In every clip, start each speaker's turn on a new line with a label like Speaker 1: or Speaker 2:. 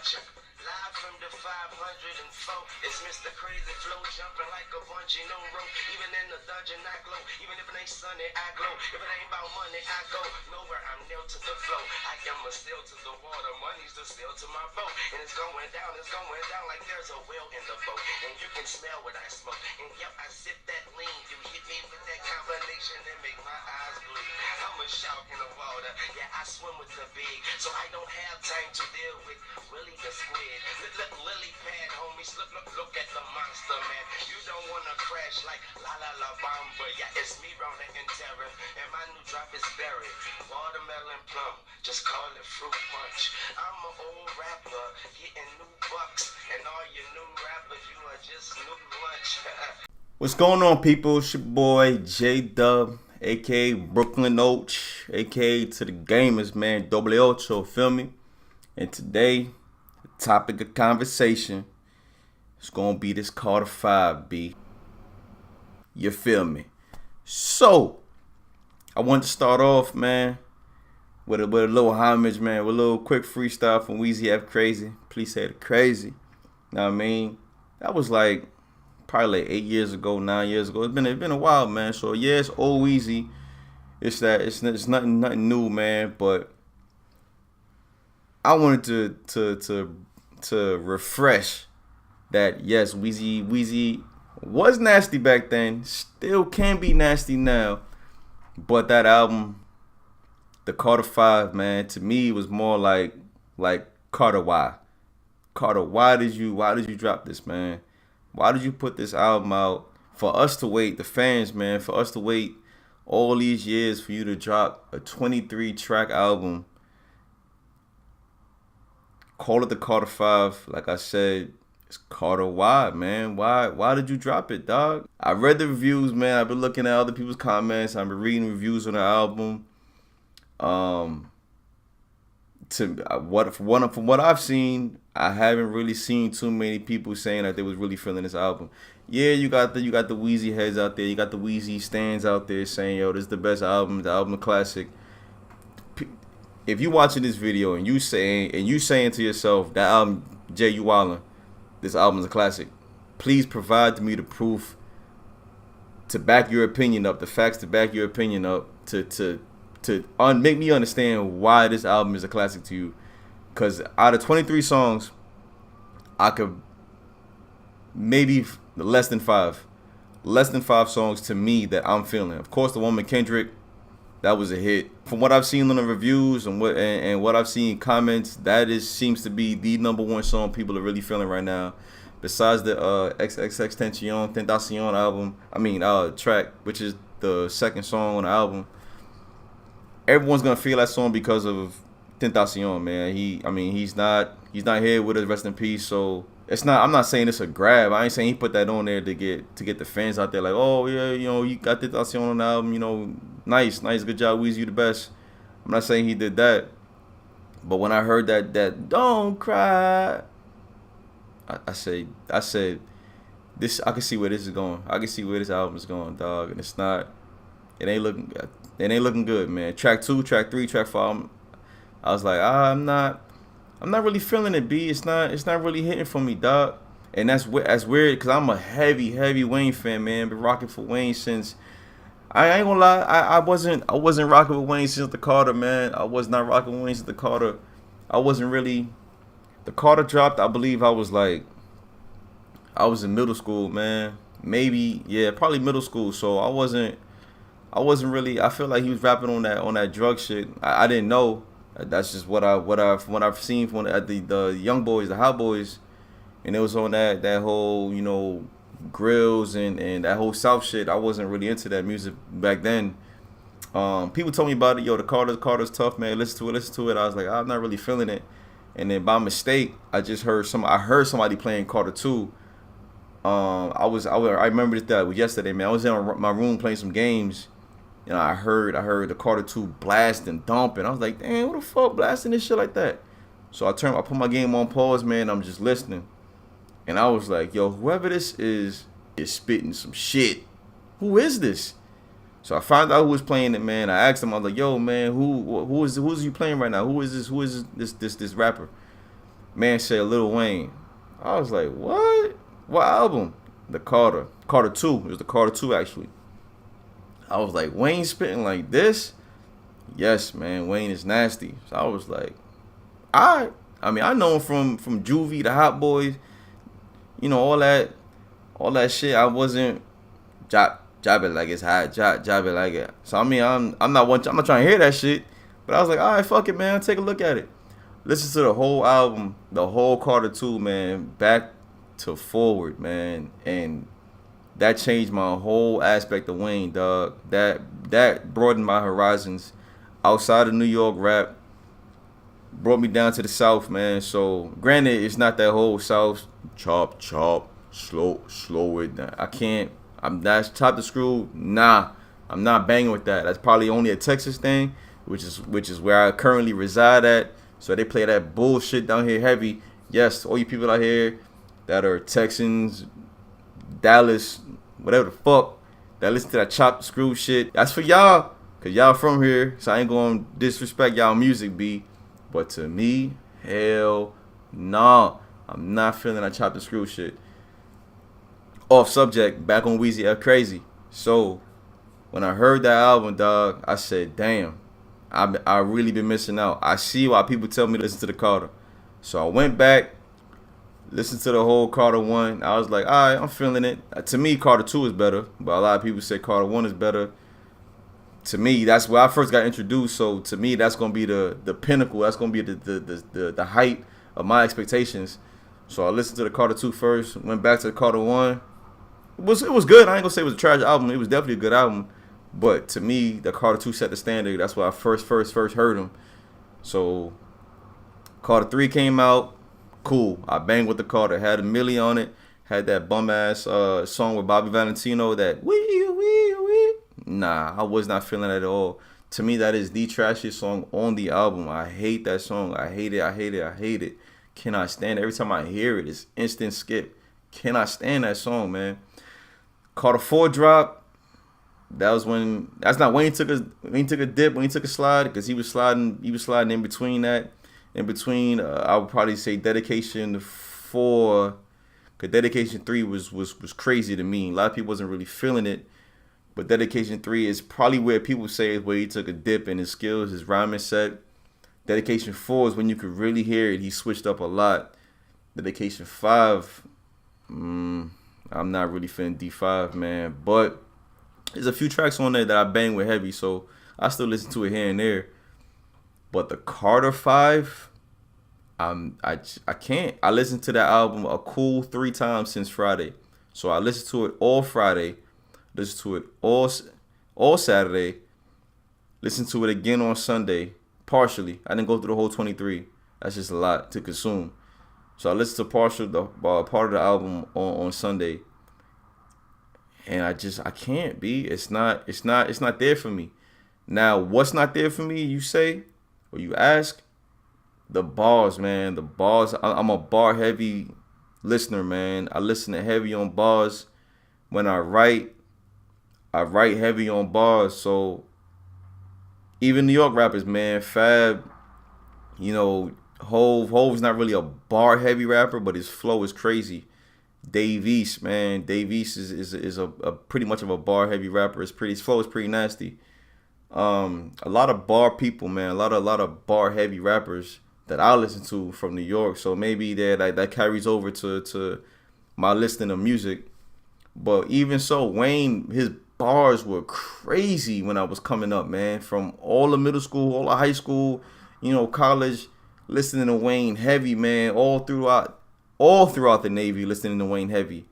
Speaker 1: check. Live from the 504 is Mr. Crazy Flow, jumping like a bungee, no rope. Even in the dungeon, I glow. Even if it ain't sunny, I glow. If it ain't about money, I go nowhere. I'm nailed to the flow. I am a still to the water. Money's the still to my boat. And it's going down like there's a whale in the boat. And you can smell what I smoke. And yep, I sip that lean. You hit me with that combination that make my eyes bleed. I'm a shark in the water. Yeah, I swim with the big. So I don't have time to deal with Willie the squid. Look, lily pad, homies. Look at the monster, man. You don't wanna crash like La La La Bamba. Yeah, it's me, Rona and Terror. And my new drop is berry. Watermelon plum. Just call it fruit punch. I'm an old rapper, getting new bucks. And all you new rappers, you are just new lunch.
Speaker 2: What's going on, people? It's your boy J-Dub, aka Brooklyn Oach, aka to the gamers, man, Doble Ocho, feel me? And today, the topic of conversation is gonna be this Carter 5, B. You feel me? So, I want to start off, man, with a little homage, man, with a little quick freestyle from Weezy F Crazy. Please say the crazy. Know what I mean? That was like probably like 8 years ago, 9 years ago. It's been a while, man. So yeah, it's old Weezy. It's nothing new, man. But I wanted to refresh that. Yes, Weezy was nasty back then. Still can be nasty now. But that album, the Carter 5, man, to me was more like Carter Y. Carter, why did you drop this, man? Why did you put this album out for us to wait, the fans, man, for us to wait all these years for you to drop a 23-track album? Call it the Carter 5. Like I said, it's Carter Y, man. Why did you drop it, dog? I read the reviews, man. I've been looking at other people's comments. I've been reading reviews on the album. From what I've seen, I haven't really seen too many people saying that they was really feeling this album. Yeah, you got the Weezy heads out there, you got the Weezy stands out there saying, yo, this is the best album, the album classic. If you watching this video and you saying to yourself, that album, Jay, you wildin', this album's a classic, please provide to me the proof to back your opinion up, the facts to back your opinion up, to make me understand why this album is a classic to you. Because out of 23 songs, I could maybe less than five songs to me that I'm feeling. Of course, the one with Kendrick, that was a hit. From what I've seen on the reviews and what I've seen in comments, seems to be the #1 song people are really feeling right now. Besides the Tentacion album, track, which is the second song on the album. Everyone's gonna feel that song because of Tentacion, man. He's not here with us, rest in peace. So it's not. I'm not saying it's a grab. I ain't saying he put that on there to get the fans out there like, oh yeah, you got Tentacion on the album, nice, good job, Weezy, you the best. I'm not saying he did that, but when I heard that don't cry, I said this. I can see where this is going. I can see where this album is going, dog. And it's not. It ain't looking good, man. Track 2, track 3, track 4. I was like, I'm not really feeling it, B. It's not really hitting for me, dog. And that's weird, because I'm a heavy Wayne fan, man. Been rocking for Wayne since, I ain't gonna lie, I wasn't rocking with Wayne since the Carter, man. I was not rocking with Wayne since the Carter. I wasn't really. The Carter dropped, I believe I was in middle school, man. Maybe, yeah, probably middle school. So I wasn't really. I feel like he was rapping on that drug shit. I didn't know. That's just what I've seen from the young boys, the hot boys, and it was on that whole grills and that whole South shit. I wasn't really into that music back then. People told me about it. Yo, the Carter's tough, man. Listen to it. I was like, I'm not really feeling it. And then by mistake, I heard somebody playing Carter 2. I remember that was yesterday, man. I was in my room playing some games. I heard the Carter 2 blasting, dumping. I was like, damn, what the fuck blasting this shit like that? So I put my game on pause, man. I'm just listening. And I was like, yo, whoever this is spitting some shit. Who is this? So I found out who was playing it, man. I asked him, I was like, yo, man, who is you playing right now? Who is this rapper? Man said Lil Wayne. I was like, what? What album? The Carter. Carter 2. It was the Carter 2 actually. I was like, Wayne spitting like this? Yes, man. Wayne is nasty. So I was like, I mean, I know him from Juvie, the Hot Boys, you know, all that shit. I wasn't job it like it's hot, job it like it. So I mean, I'm not trying to hear that shit. But I was like, all right, fuck it, man. Take a look at it. Listen to the whole album, the whole Carter 2, man, back to forward, man, and that changed my whole aspect of Wayne, dog. That broadened my horizons outside of New York rap. Brought me down to the South, man. So granted, it's not that whole South chop, slow it down. I can't. I'm that's top the screw. Nah, I'm not banging with that. That's probably only a Texas thing, which is where I currently reside at. So they play that bullshit down here heavy. Yes, all you people out here that are Texans, Dallas, whatever the fuck, that listen to that chop screw shit. That's for y'all, cause y'all from here. So I ain't gonna disrespect y'all music, B. But to me, hell nah. I'm not feeling that chop the screw shit. Off subject, back on Weezy F Crazy. So when I heard that album, dog, I said, damn, I really been missing out. I see why people tell me to listen to the Carter. So I went back, listened to the whole Carter 1. I was like, all right, I'm feeling it. To me, Carter 2 is better, but a lot of people say Carter 1 is better. To me, that's where I first got introduced. So to me, that's gonna be the pinnacle. That's gonna be the height of my expectations. So I listened to the Carter 2 first, went back to the Carter 1. It was good. I ain't gonna say it was a trash album. It was definitely a good album. But to me, the Carter 2 set the standard. That's why I first heard him. So Carter 3 came out. Cool. I banged with the Carter. Had a Millie on it. Had that bum ass song with Bobby Valentino. That wee. Nah, I was not feeling it at all. To me, that is the trashiest song on the album. I hate that song. I hate it. Cannot stand it. Every time I hear it, it's instant skip. Cannot stand that song, man. Carter 4 drop. That's not when he took a dip, when he took a slide, because he was sliding in between that. I would probably say Dedication 4, because Dedication 3 was crazy to me. A lot of people wasn't really feeling it. But Dedication 3 is probably where people say is where he took a dip in his skills, his rhyming set. Dedication 4 is when you could really hear it. He switched up a lot. Dedication 5, I'm not really feeling D5, man. But there's a few tracks on there that I bang with heavy, so I still listen to it here and there. But the Carter 5, I can't. I listened to that album a cool 3 times since Friday. So I listened to it all Friday. Listen to it all Saturday. Listen to it again on Sunday, partially. I didn't go through the whole 23. That's just a lot to consume. So I listened to part of the album on Sunday, and I can't be. It's not there for me. Now, what's not there for me? You say, or you ask? The bars, man. The bars. I'm a bar heavy listener, man. I listen to heavy on bars. When I write heavy on bars. So even New York rappers, man, Fab, you know, Hove's not really a bar heavy rapper, but his flow is crazy. Dave East, man, Dave East is a pretty much of a bar heavy rapper. His flow is pretty nasty. A lot of bar people, man, a lot of bar heavy rappers that I listen to from New York. So maybe that carries over to my listening of music. But even so, Wayne, his bars were crazy when I was coming up, man. From all the middle school, all the high school, college, listening to Wayne heavy, man. All throughout the Navy, listening to Wayne heavy.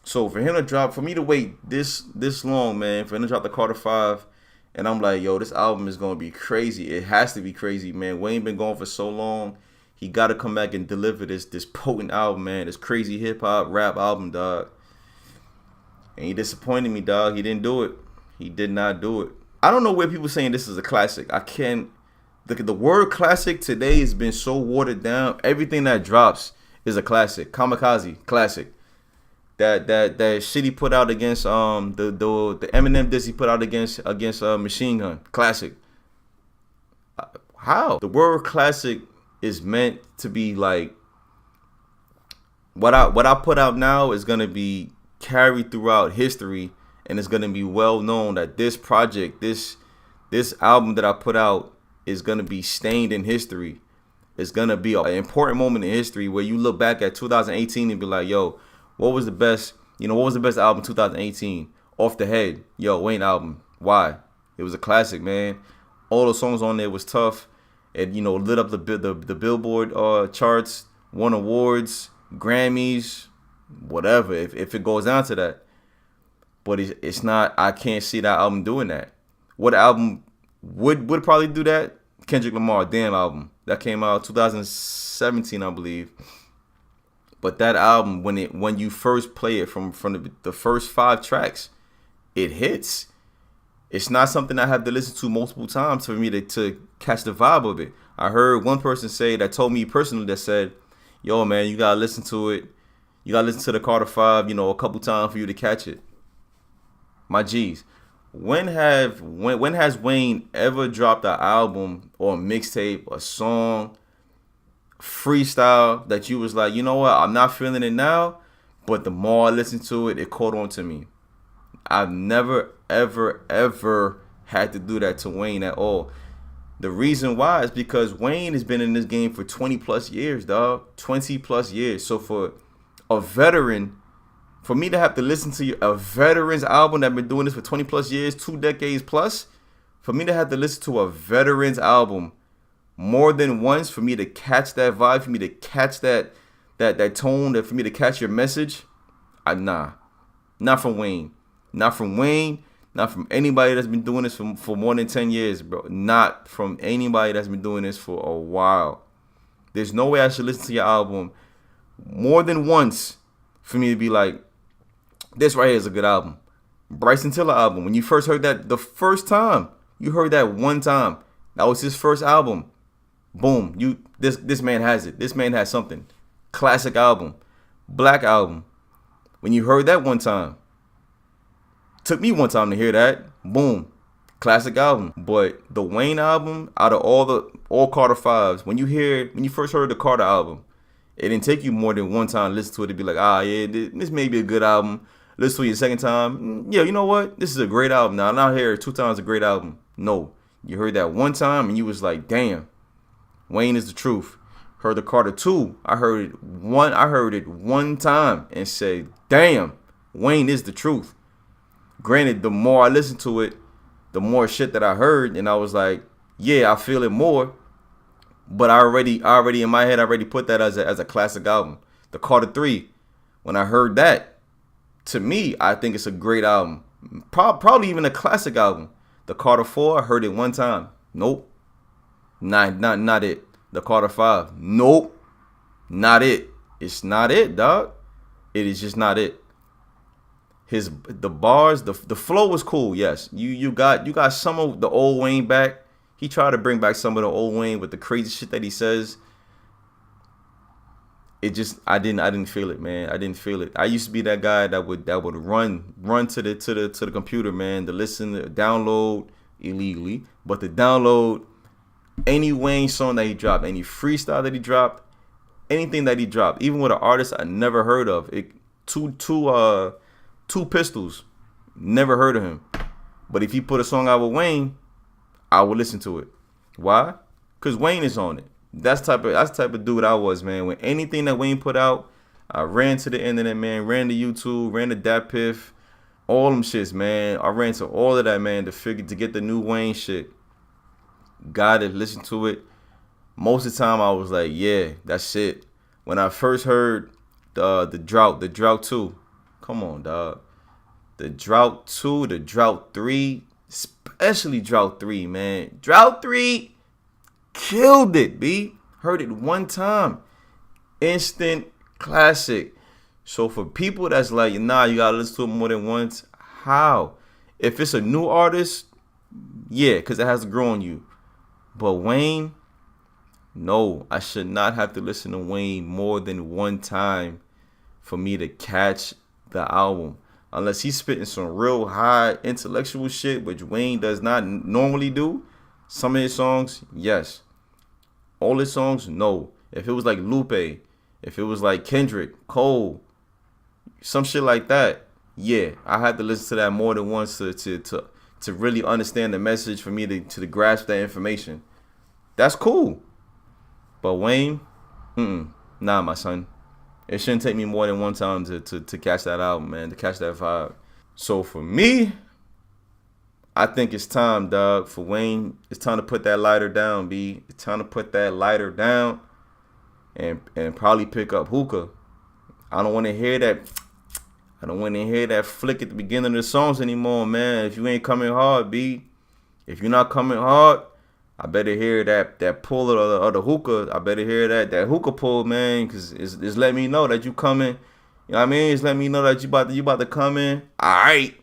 Speaker 2: So for me to wait this long, man, for him to drop the Carter 5, and I'm like, yo, this album is gonna be crazy. It has to be crazy, man. Wayne been gone for so long. He gotta come back and deliver this potent album, man. This crazy hip hop rap album, dog. And he disappointed me, dog. He didn't do it. He did not do it. I don't know where people saying this is a classic. I can't. The word classic today has been so watered down. Everything that drops is a classic. Kamikaze, classic. That shit he put out against the Eminem diss he put out against Machine Gun, classic. How? The word classic is meant to be like what I put out now is gonna be carried throughout history, and it's gonna be well known that this project, this album that I put out is gonna be stained in history. It's gonna be an important moment in history where you look back at 2018 and be like, yo, what was the best? What was the best album 2018? Off the head, yo, Wayne album. Why? It was a classic, man. All the songs on there was tough. It lit up the Billboard charts, won awards, Grammys, whatever. If it goes down to that, but it's not. I can't see that album doing that. What album would probably do that? Kendrick Lamar, Damn album that came out 2017, I believe. But that album, when you first play it from the first 5 tracks, it hits. It's not something I have to listen to multiple times for me to catch the vibe of it. I heard one person say that told me personally that said, yo, man, you got to listen to it. You got to listen to the Carter 5, a couple times for you to catch it. My G's. When has Wayne ever dropped an album or a mixtape, a song, freestyle that you was like, you know what, I'm not feeling it now, but the more I listen to it, it caught on to me? I've never, ever, ever had to do that to Wayne at all. The reason why is because Wayne has been in this game for 20 plus years, dog. 20 plus years. So for a veteran, for me to have to listen to a veteran's album that been doing this for 20 plus years, 2 decades plus, for me to have to listen to a veteran's album more than once, for me to catch that vibe, for me to catch that tone, that for me to catch your message, not from Wayne. Not from Wayne, not from anybody that's been doing this for more than 10 years, bro. Not from anybody that's been doing this for a while. There's no way I should listen to your album more than once for me to be like, this right here is a good album. Bryson Tiller album. When you first heard that the first time, you heard that one time. That was his first album. Boom. This man has it. This man has something. Classic album. Black album. When you heard that one time. Took me one time to hear that. Boom. Classic album. But the Wayne album, out of all Carter 5s, when you first heard the Carter album, it didn't take you more than one time to listen to it to be like, yeah, this may be a good album. Listen to it a second time. Yeah, you know what? This is a great album. Now, I'm not here 2 times a great album. No. You heard that one time and you was like, damn, Wayne is the truth. Heard the Carter 2. I heard it one time and said, damn, Wayne is the truth. Granted, the more I listened to it, the more shit that I heard, and I was like, yeah, I feel it more. But I already in my head, I already put that as a classic album. The Carter 3, when I heard that, to me, I think it's a great album. Probably even a classic album. The Carter 4, I heard it one time. Nope. Not it. The Carter 5, nope. Not it. It's not it, dog. It is just not it. The bars, the flow was cool, yes. You got some of the old Wayne back. He tried to bring back some of the old Wayne with the crazy shit that he says. It just I didn't feel it, man. I didn't feel it. I used to be that guy that would run to the computer, man, to listen, to download illegally, but to download any Wayne song that he dropped, any freestyle that he dropped, anything that he dropped, even with an artist I never heard of. Two Pistols, never heard of him. But if he put a song out with Wayne, I would listen to it. Why? Because Wayne is on it. That's the type of dude I was, man. When anything that Wayne put out, I ran to the internet, man. Ran to YouTube, ran to DatPiff, all them shits, man. I ran to all of that, man, to get the new Wayne shit. Got it, listened to it. Most of the time, I was like, yeah, that's it. When I first heard the Drought 2, come on, dog. The Drought 2, the Drought 3, especially Drought 3, man. Drought 3 killed it, B. Heard it one time. Instant classic. So for people that's like, nah, you gotta listen to it more than once, how? If it's a new artist, yeah, because it has to grow on you. But Wayne, no, I should not have to listen to Wayne more than one time for me to catch the album. Unless he's spitting some real high intellectual shit, which Wayne does not normally do. Some of his songs, yes. All his songs, no. If it was like Lupe, If it was like Kendrick, Cole, some shit like that, yeah, I had to listen to that more than once to really understand the message for me to grasp that information. That's cool. But Wayne, nah, my son. It shouldn't take me more than one time to catch that album, man, to catch that vibe. So for me, I think it's time, dog, for Wayne. It's time to put that lighter down, B. It's time to put that lighter down and probably pick up hookah. I don't want to hear that. I don't want to hear that flick at the beginning of the songs anymore, man. If you ain't coming hard, B. If you're not coming hard, I better hear that pull of the hookah. I better hear that hookah pull, man, because it's letting me know that you coming. You know what I mean? It's letting me know that you about to come in. All right,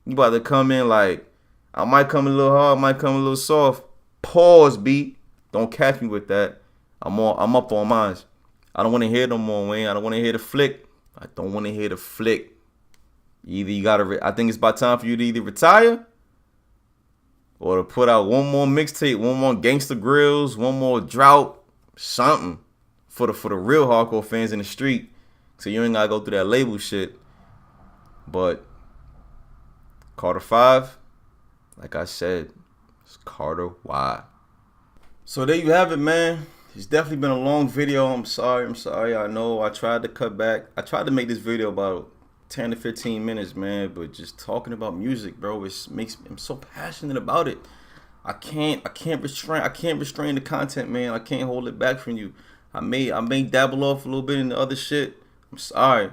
Speaker 2: you about to come in like I might come a little hard, might come a little soft. Pause, B. Don't catch me with that. I'm up on mine. I don't want to hear no more, Wayne. I don't want to hear the flick. I don't want to hear the flick. Either you gotta. I think it's about time for you to either retire or to put out one more mixtape, one more Gangsta Grills, one more Drought, something for the real hardcore fans in the street. So you ain't gotta go through that label shit. But Carter 5, like I said, it's Carter Y. So there you have it, man. It's definitely been a long video. I'm sorry. I know I tried to cut back. I tried to make this video about 10 to 15 minutes, man, but just talking about music, bro, I'm so passionate about it. I can't restrain the content, man. I can't hold it back from you. I may dabble off a little bit in the other shit. I'm sorry.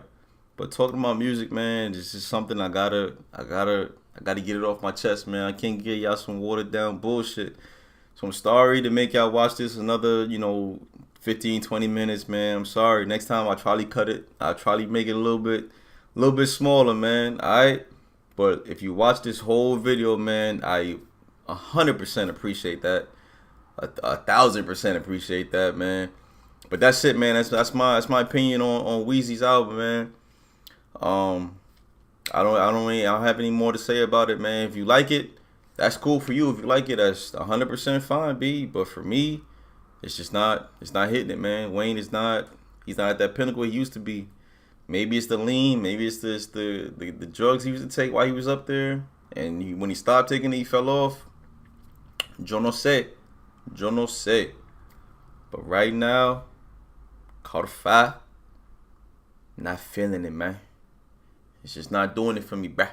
Speaker 2: But talking about music, man, this is something I gotta get it off my chest, man. I can't give y'all some watered down bullshit. So I'm sorry to make y'all watch this another, 15, 20 minutes, man. I'm sorry. Next time I'll probably cut it. I'll probably make it a little bit smaller, man. Alright? But if you watch this whole video, man, I 100% appreciate that. 1,000% appreciate that, man. But that's it, man. That's my opinion on Weezy's album, man. I don't have any more to say about it, man. If you like it, that's cool for you. If you like it, that's 100% fine, B. But for me, it's not hitting it, man. Wayne he's not at that pinnacle he used to be. Maybe it's the lean, maybe it's the drugs he used to take while he was up there, and when he stopped taking it, he fell off. Yo no sé. But right now, Carter 5, not feeling it, man. It's just not doing it for me, bruh.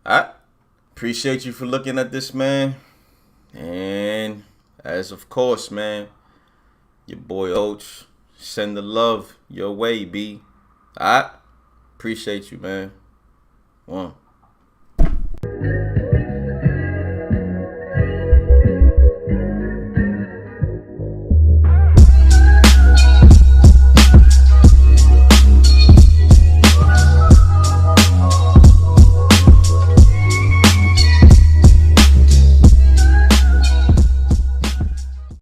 Speaker 2: Alright? Appreciate you for looking at this, man. And as of course, man, your boy Oach, send the love your way, B. Alright? Appreciate you, man. One.